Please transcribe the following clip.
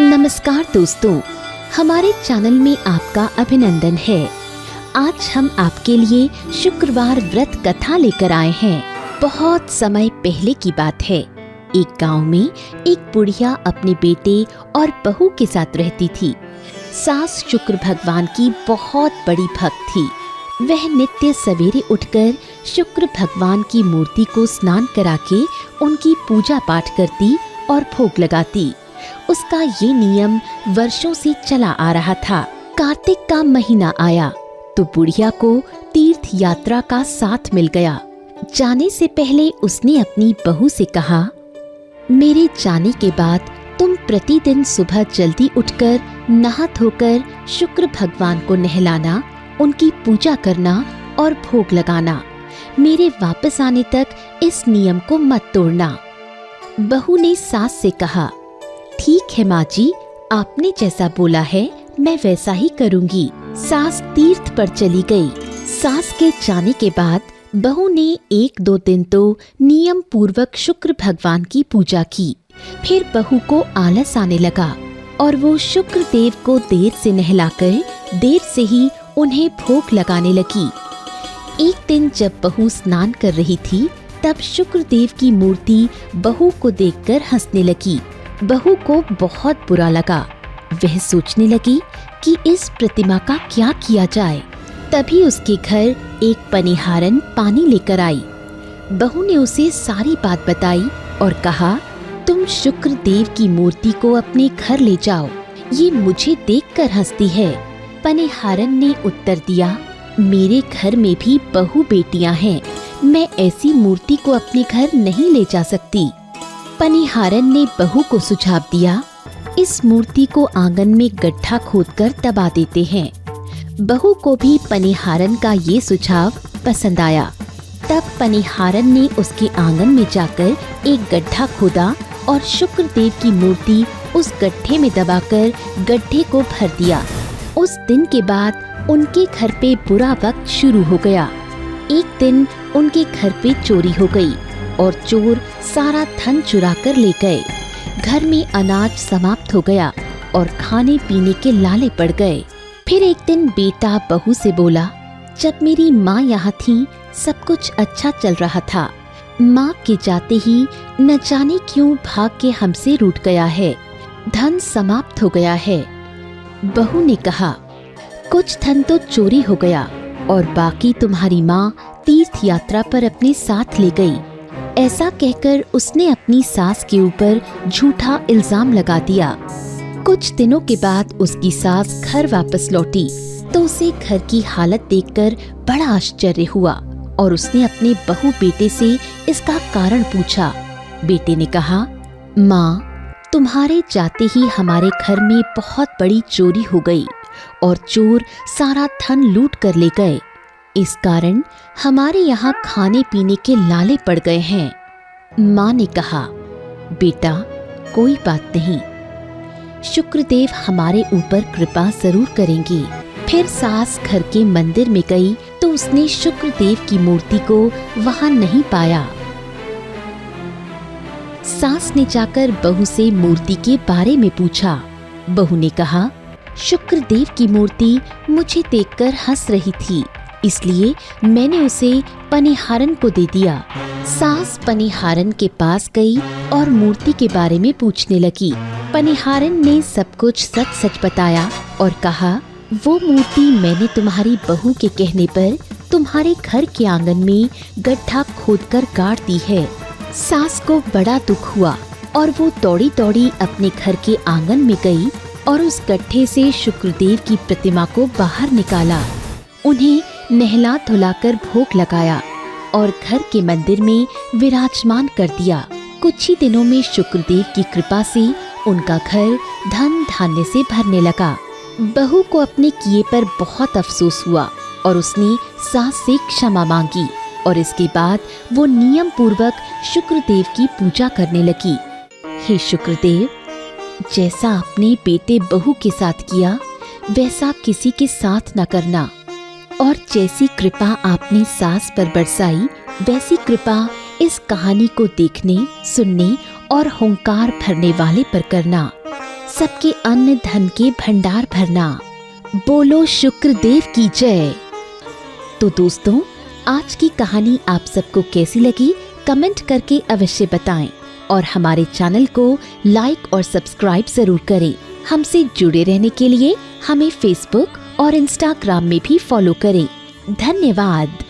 नमस्कार दोस्तों, हमारे चैनल में आपका अभिनंदन है। आज हम आपके लिए शुक्रवार व्रत कथा लेकर आए हैं। बहुत समय पहले की बात है। एक गांव में एक बुढ़िया अपने बेटे और बहू के साथ रहती थी। सास शुक्र भगवान की बहुत बड़ी भक्त थी। वह नित्य सवेरे उठकर शुक्र भगवान की मूर्ति को स्नान करा के उनकी पूजा पाठ करती और भोग लगाती। उसका ये नियम वर्षों से चला आ रहा था। कार्तिक का महीना आया तो बुढ़िया को तीर्थ यात्रा का साथ मिल गया। जाने से पहले उसने अपनी बहू से कहा, मेरे जाने के बाद तुम प्रतिदिन सुबह जल्दी उठकर नहा धोकर शुक्र भगवान को नहलाना, उनकी पूजा करना और भोग लगाना। मेरे वापस आने तक इस नियम को मत तोड़ना। बहू ने सास से कहा, ठीक है माँ जी, आपने जैसा बोला है मैं वैसा ही करूँगी। सास तीर्थ पर चली गई। सास के जाने के बाद बहू ने 1-2 दिन तो नियम पूर्वक शुक्र भगवान की पूजा की। फिर बहू को आलस आने लगा और वो शुक्र देव को देर से नहलाकर देर से ही उन्हें भोग लगाने लगी। एक दिन जब बहू स्नान कर रही थी तब शुक्र देव की मूर्ति बहू को देखकर हंसने लगी। बहू को बहुत बुरा लगा। वह सोचने लगी कि इस प्रतिमा का क्या किया जाए। तभी उसके घर एक पनिहारन पानी लेकर आई। बहू ने उसे सारी बात बताई और कहा, तुम शुक्र देव की मूर्ति को अपने घर ले जाओ, ये मुझे देखकर हंसती है। पनिहारन ने उत्तर दिया, मेरे घर में भी बहू बेटियां हैं, मैं ऐसी मूर्ति को अपने घर नहीं ले जा सकती। पनिहारन ने बहू को सुझाव दिया, इस मूर्ति को आंगन में गड्ढा खोदकर दबा देते हैं। बहू को भी पनिहारन का ये सुझाव पसंद आया। तब पनिहारन ने उसके आंगन में जाकर एक गड्ढा खोदा और शुक्र देव की मूर्ति उस गड्ढे में दबाकर गड्ढे को भर दिया। उस दिन के बाद उनके घर पे बुरा वक्त शुरू हो गया। एक दिन उनके घर पे चोरी हो गई और चोर सारा धन चुरा कर ले गए। घर में अनाज समाप्त हो गया और खाने पीने के लाले पड़ गए। फिर एक दिन बेटा बहू से बोला, जब मेरी माँ यहाँ थी सब कुछ अच्छा चल रहा था। माँ के जाते ही न जाने क्यों भाग के हमसे रूठ गया है, धन समाप्त हो गया है। बहू ने कहा, कुछ धन तो चोरी हो गया और बाकी तुम्हारी माँ तीर्थ यात्रा पर अपने साथ ले गई। ऐसा कहकर उसने अपनी सास के ऊपर झूठा इल्जाम लगा दिया। कुछ दिनों के बाद उसकी सास घर वापस लौटी तो उसे घर की हालत देखकर बड़ा आश्चर्य हुआ और उसने अपने बहू बेटे से इसका कारण पूछा। बेटे ने कहा, माँ, तुम्हारे जाते ही हमारे घर में बहुत बड़ी चोरी हो गई और चोर सारा धन लूट कर ले गए। इस कारण हमारे यहाँ खाने पीने के लाले पड़ गए हैं। माँ ने कहा, बेटा कोई बात नहीं, शुक्रदेव हमारे ऊपर कृपा जरूर करेंगी। फिर सास घर के मंदिर में गई तो उसने शुक्रदेव की मूर्ति को वहाँ नहीं पाया। सास ने जाकर बहू से मूर्ति के बारे में पूछा। बहू ने कहा, शुक्रदेव की मूर्ति मुझे देखकर हंस रही थी, इसलिए मैंने उसे पनिहारन को दे दिया। सास पनिहारन के पास गई और मूर्ति के बारे में पूछने लगी। पनिहारन ने सब कुछ सच सच बताया और कहा, वो मूर्ति मैंने तुम्हारी बहू के कहने पर तुम्हारे घर के आंगन में गड्ढा खोदकर गाड़ दी है। सास को बड़ा दुख हुआ और वो दौड़ी दौड़ी अपने घर के आंगन में गई और उस गड्ढे से शुक्रदेव की प्रतिमा को बाहर निकाला, उन्हें नहला धुलाकर भोग लगाया और घर के मंदिर में विराजमान कर दिया। कुछ ही दिनों में शुक्रदेव की कृपा से उनका घर धन धान्य से भरने लगा। बहू को अपने किए पर बहुत अफसोस हुआ और उसने सास से क्षमा मांगी और इसके बाद वो नियम पूर्वक शुक्रदेव की पूजा करने लगी। हे शुक्रदेव, जैसा आपने बेटे बहू के साथ किया वैसा किसी के साथ न करना और जैसी कृपा आपने सास पर बरसाई वैसी कृपा इस कहानी को देखने, सुनने और हुंकार भरने वाले पर करना। सबके अन्न धन के भंडार भरना। बोलो शुक्र देव की जय। तो दोस्तों, आज की कहानी आप सबको कैसी लगी कमेंट करके अवश्य बताएं और हमारे चैनल को लाइक और सब्सक्राइब जरूर करें। हमसे जुड़े रहने के लिए हमें फेसबुक और इंस्टाग्राम में भी फॉलो करें। धन्यवाद।